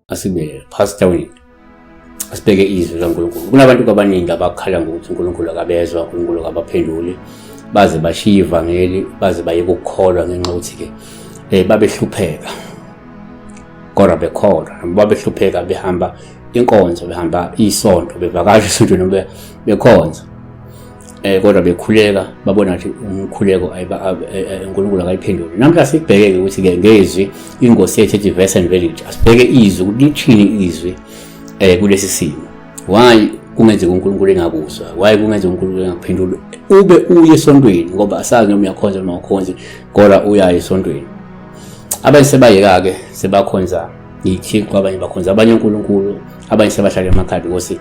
asibe Pastor Wini asibheke izwi laNkulunkulu. Kunabantu abaningi abakhala ngokuthi uNkulunkulu akabezwa, uNkulunkulu akabaphenduli, baze bashiya ivangeli, baze bayeke ukukholwa ngenxa yokuthi ke babehlupheka. Kodwa bekholwa, babehlupheka behamba inkonzo, behamba isonto, bevakasha isonto noma bekhonza. Kodwa bekhuleka, babona ukuthi umkhuleko uNkulunkulu akayiphenduli. Namhla sikubheke ukuthi ke ngezwi ingosi yethu ethi Verse and Verity, asibheke izwi ukuthi lithini izwi kulesi simo. Why kungenzeka uNkulunkulu engakuzwa? Why kungenzeka uNkulunkulu engakuphenduli? Ube uye esontweni ngoba asazi noma uyakhonza noma awukhonzi, kodwa uya esontweni. Abanye sebayeka ke sebakhonza iThixo, abanye bakhonza abanye uNkulunkulu, abanye sebahlala emakhaya because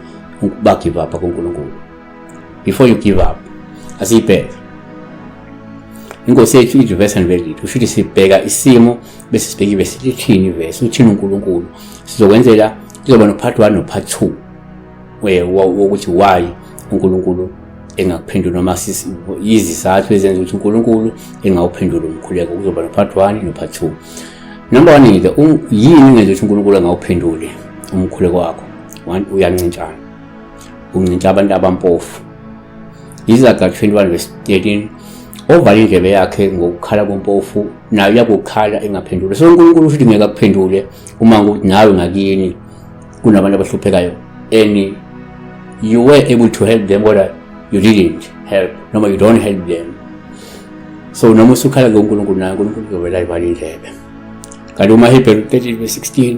ba give up kuNkulunkulu. Before you give up, asibheke ingosi yethu ithi Verse and Verity, ushuthi sibheka isimo bese sibheke bese lithini verse, uthini uNkulunkulu. Sizokwenzela kuzoba no part 1 no part 2 wokuthi why uNkulunkulu engakuphenduli noma izizathu ezenza ukuthi uNkulunkulu engawuphenduli umkhuleko. Kuzoba no part 1 no part 2. Number 1 ke yini ngenza ukuthi uNkulunkulu engawuphenduli umkhuleko wakho? 1, uyancintshana, uncintsha abantu abampofu. Izaga 21 verse 13, ovala indlebe yakhe ngokukhala kompofu nayo yakukhala engaphenduli. So uNkulunkulu uthi ngeke akuphendule uma ukuthi nawe ngakini kunabantu abahluphekayo and you were able to help them or you didn't help, noma you don't help them. So noma usukhala kuNkulunkulu naye uNkulunkulu uzovela ivala indlebe. Kanti uma Hebrew 13 verse 16,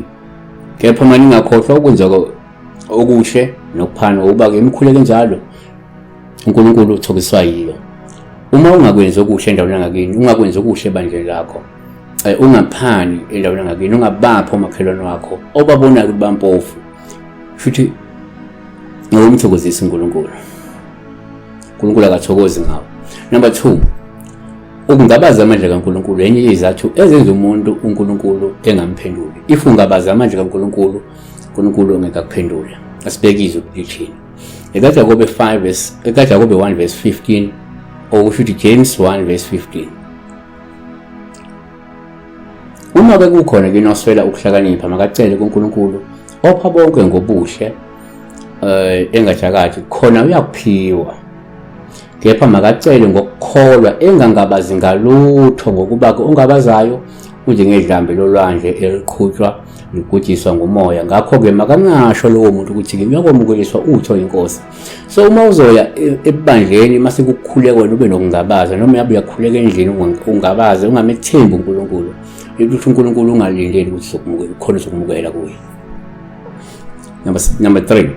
kepha manje ngakhohlwa ukwenza okuhle nokuphana uba ke imikhuleko njalo uNkulunkulu uthokiswa yiyo. Uma ungakwenza okuhle endaweni yangakini, ungakwenza okuhle ebandleni lakho, ungaphani endaweni yangakini, ungabapha omakhelwane wakho obabona ukuthi bampofu, futhi ngomthokozisa uNkulunkulu. uNkulunkulu akathokozi ngawo. Number 2, ukungabaza amandla kaNkulunkulu enye izathu ezenza umuntu uNkulunkulu engamphenduli. If ungabaza amandla kaNkulunkulu, uNkulunkulu ngeke akuphendule. Asibhekizwe ukuthi eKaJakobe 5 verse eKaJakobe 1 verse 15 okusho ukuthi James 1 verse 15. Uma bekukhona ke noswela ukuhlakanipha makacele kuNkulunkulu opha bonke ngobuhle engajakati khona uyakuphiwa. Kepha makacele ngokukholwa engangabazi ngalutho ngokuba ungabazayo njengedlambe lolwandle eliqhutshwa likujiswa ngumoya. Ngakho ke makangasho lowo muntu ukuthi uyakwamukeliswa utho inkosi. So uma uzoya ebandleni mase kukhuleka wena ube nokungabaza noma yabe uyakhuleka endlini ungabaza ungamethembi uNkulunkulu, ukuthi uNkulunkulu ungalindeli ukuthi sokumukela khona sokumukela kuye. Number 3,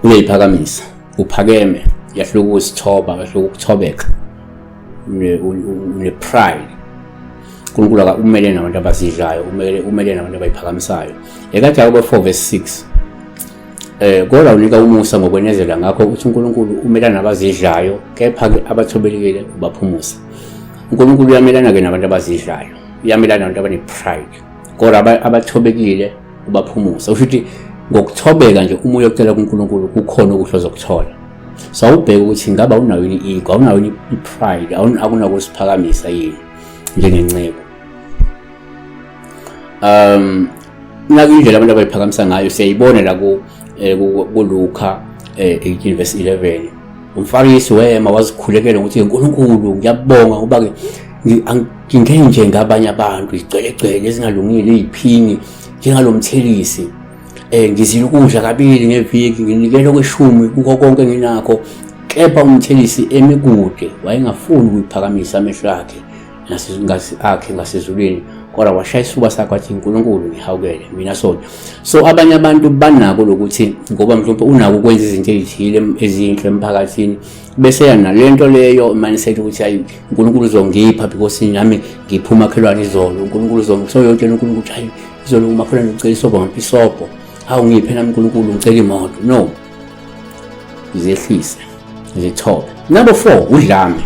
uyayiphakamisa, uphakeme, yahluka usithoba, yahluka ukuthobeka, une pride. uNkulunkulu umele nabantu abazidlayo, umele nabantu abayiphakamisayo. eKaJakobe 4 verse 6, kodwa unika umusa ngokwenezela, ngakho uthi uNkulunkulu umelana nabazidlayo, kepha ke abathobekile ubaphumusa. uNkulunkulu uyamelana ke nabantu abazidlayo, uyamelana nabantu abane-pride, kodwa abathobekile ubaphumusa. Usho ukuthi ngokuthobeka nje uma uyocela kuNkulunkulu kukhona okuhle ozokuthola. So ubheke ukuthi ngaba unayo yini ego, unayo yini i-pride, akunako usiphakamisa yini njengenceku. Indlela abantu abayiphakamisa ngayo siyayibona la kuLuka 18 verse 11. Umfarisi wema wazikhulekela ukuthi uNkulunkulu ngiyabonga ngoba ke ngingenje ngabanye abantu, igcwele ezingalungile, iziphingi njengalomthelisi. Ngizile ukudla kabili ngeviki, nginikele okweshumi kukho konke nginakho. Kepha umthelisi emikude wayengafuni ukuyiphakamisa amehlo akhe ngasezulwini, kodwa washaya isifuba sakhe wathi uNkulunkulu ngihawukele mina sona. So abanye abantu banako lokuthi ngoba mhlawumbe unako ukwenza izinto ezithile ezinhle emphakathini, bese yana lento leyo mindset ukuthi hayi uNkulunkulu uzongipha because nami ngiphuma makhelwane izolo, uNkulunkulu uzongipha yonke uNkulunkulu ukuthi hayi izolo umakhelwane ucela isobho ngiphi isobho, hawu ngiphe nami uNkulunkulu ngicela imoto. No, izehlise izithobe. Number 4, udlame.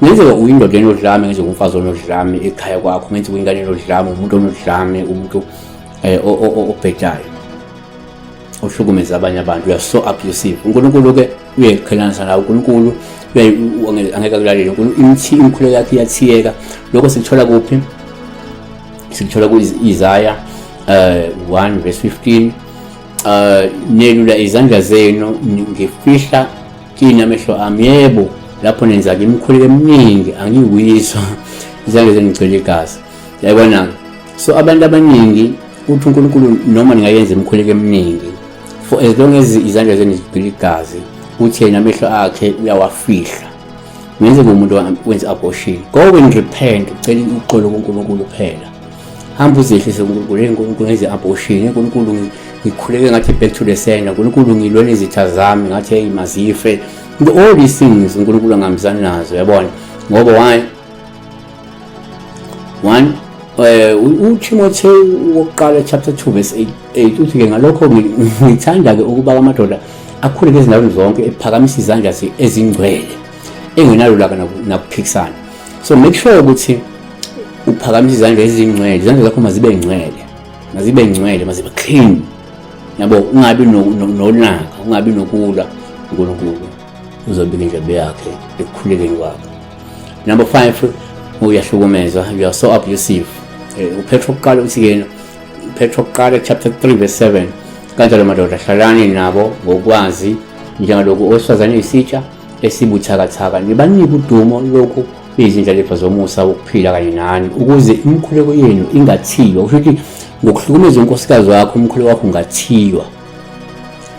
Ngenzeka uyindoda enodlame, ngenzeka umfazi onodlame ekhaya kwakho, ngenzeka ingane enodlame, umuntu onodlame, umuntu obhedayo ohlukumeza abanye abantu, uya so abusive. uNkulunkulu ke uyekhelanisa nawe, uNkulunkulu angeke akulalele. Imkhuleko yakhe iyathiyeka. Lokho sikuthola kuphi? Sikuthola ku-Isaiah 1 verse 15, nelula izandla zenu ngifihla kini amehlo ami, yebo lapho nenza imikhuleko eminingi angiyiwiswa izandla zenu ngicwele igazi. Yayibona, so abantu abaningi uthi uNkulunkulu noma ningayenza imikhuleko eminingi, for as long as izandla zenu zicwele igazi, uthi yena amehlo akhe uyawafihla. Ngenze umuntu wenza abortion, go and repent, ucela uxolo kuNkulunkulu kuphela. Hamba uzehlise kuNkulunkulu, uNkulunkulu ngenze abortion, uNkulunkulu ngikhuleke ngathi back to the sender, uNkulunkulu ngilwele izitha zami ngathi hey mazife. All these things uNkulunkulu angihambisani nazo, yabona. Ngoba uTimothy wokuqala chapter 2 verse 8 uthi ke ngalokho ngithanda ke ukuba amadoda akhuleke ezindaweni zonke ephakamisa izandla ezingcwele engenalulaka nakuphikisana. So make sure ukuthi uphakamisa izandla ezingcwele, izandla zakho mazibe ngcwele, mazibe clean, yabo, ungabi nolaka, ungabi nokulwa. uNkulunkulu uzobika indlebe yakhe ekukhulekeni kwakho. Number 5, uyahlukumezwa, you are so abusive. uPetro kuqala uthi kena, uPetro kuqala chapter 3 verse 7, kanjalo madoda hlalani nabo ngokwazi njengalokhu owesifazane isitsha esibuthakathaka, nibanike udumo lokhu izindlela zomusa wokuphila kanye nani, ukuze imikhuleko yenu ingathiywa. Kusho ukuthi ngokuhlukumeza unkosikazi wakho umkhuleko wakho ungathiywa,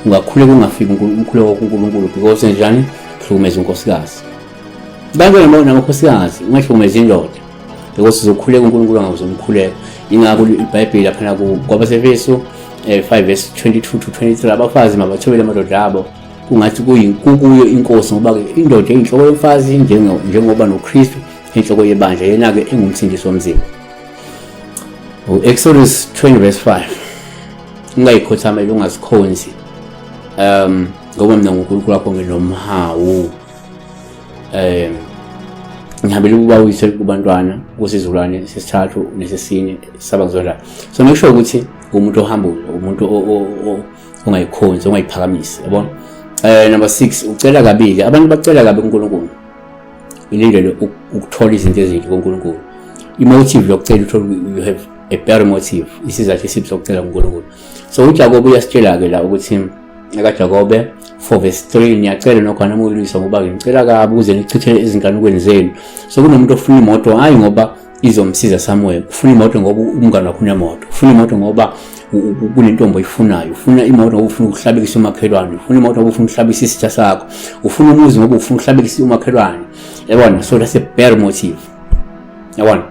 ungakhuleka ungafiki umkhuleko kaNkulunkulu, because njani hlukumeza unkosikazi. Kanjalo namakhosikazi ungahlukumeza indoda, because uzokhuleka uNkulunkulu angazomkhuleka. Ingakho iBhayibheli lapha kwabaseFesu 5 verse 22 to 23, abafazi mabathobele amadoda abo kungathi kuyo inkosi, ngoba indoda eyinhloko yomfazi njengoba noKristu inhloko yebandla, yena ke engumsindisi womzimba. Exodus 20 verse 5, ungayikhothamela ungazikhonzi ngoba mina uNkulunkulu wakho nginomhawu. Ngihambile ukuba uyise kubantwana kusizulwane sesithathu nesesine sabangizondla. So make sure ukuthi umuntu ohamba, umuntu ongayikhonzi, ongayiphakamisi, yabona. Number 6, ucela kabili. Abantu bacela kabi kuNkulunkulu, ilindele ukuthola izinto ezinhle kuNkulunkulu. Imotive yokucela uthola, you have a better motive, isizathu esiphi sokucela kuNkulunkulu. So uJakobe uyasitshela ke la ukuthi akaJakobe 4 verse 3, niyacela nokhona amulisa ngoba ngicela kabi ukuze nichithele izinganekweni zenu. So kunomuntu ofuna imoto, hayi ngoba izomsiza somewhere, ufuna imoto ngoba umngane wakho unemoto, ufuna imoto ngoba kunentombi oyifunayo, ufuna imoto ngoba ufuna ukuhlabekisa umakhelwane, ufuna imoto ngoba ufuna ukuhlabekisa isitha sakho, ufuna umuzi ngoba ufuna ukuhlabekisa umakhelwane, yabona. So that's a better motive, yabona,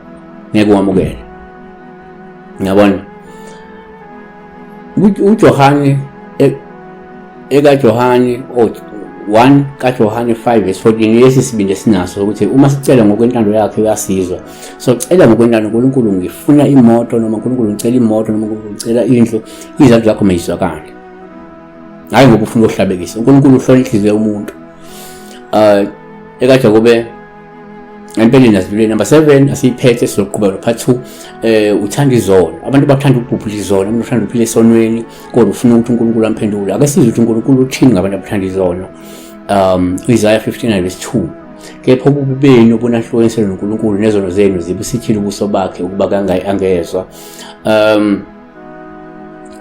ngeke uwamukele, yabona. uJohane ekaJohane 1 kaJohane 5 verse 14, lesi sibindi esinaso ukuthi uma sicela ngokwentando yakhe uyasizwa. So cela ngokwentando uNkulunkulu, ngifuna imoto, noma uNkulunkulu ngicela imoto, noma uNkulunkulu ngicela indlu, izandla zakho mayizwakale, hayi ngoba ufuna ukuhlabekisa. uNkulunkulu uhlola inhliziyo yomuntu. ekaJakobe empeleni nasidlulile. Number 7 asiyiphethe sizoqhubeka no part 2. Uthanda izono. Abantu bathanda ukubhubhula izono, umuntu uthanda ukuphila esonweni kodwa ufuna ukuthi uNkulunkulu amphendule. Ake sizwe ukuthi uNkulunkulu uthini ngabantu abathanda izono. Isaiah 59 verse 2, kepha ububi benu obunahlukanisela noNkulunkulu nezono zenu zibusithile ubuso bakhe ukuba angezwa.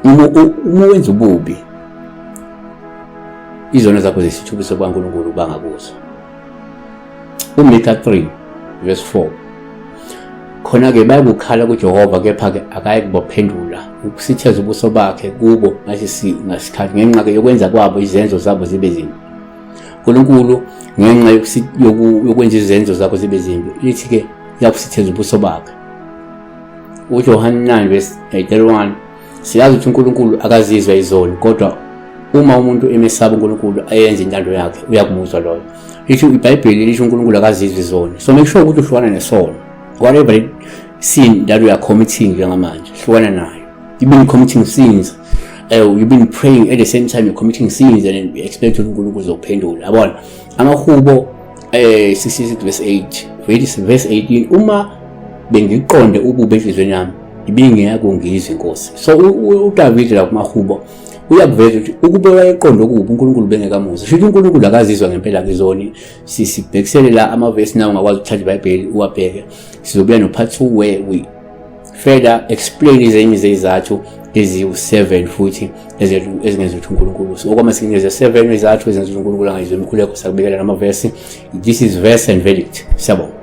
Uma wenza ububi, izono zakho zisitha ubuso bakaNkulunkulu bangakuzwa. uMikha 3 verse 4, khona-ke bayakukhala kuJehova kepha-ke akayikubaphendula, ukusitheza ubuso bakhe kubo ngasikhathi ngenxa yokwenza kwabo izenzo zabo zibe zimbi. uNkulunkulu ngenxa yokwenza izenzo zakho zibe zimbi, lithi-ke uyakusitheza ubuso bakhe. uJohane 9 verse 81, siyazi ukuthi uNkulunkulu akazizwa izoni, kodwa uma umuntu emesaba uNkulunkulu ayenze intando yakhe uyakumuzwa loyo. Lithi iBhayibheli lithi uNkulunkulu akazizwa izoni. So make sure ukuthi uhlukana nesono, whatever sin that we are committing njengamanje, hlukana nayo. You've been committing sins, you've been praying at the same time you're committing sins, and we expect uNkulunkulu uzophendula, yabona. Amahubo 66 verse 8, verse 18, uma bengiqonde ububi enhlizweni yami ibingeke ngizwe inkosi. So uDavid la kumahubo uyakuveza ukuthi ukube wayeqonda ukuba uNkulunkulu bengekamuzwa, futhi uNkulunkulu akazizwa ngempela ngizoni. Sibhekisele la amavesi nawo ngakwazi ukuthatha iBhayibheli uwabheke. Sizobuya no part 2 where we further explain ezinye zezizathu eziwu-7 futhi ezingenza ukuthi uNkulunkulu. So okwama sinikeze 7 izathu ezenza ukuthi uNkulunkulu angayizwa imikhuleko sakubekela namavesi. This is verse and verdict. Siyabonga.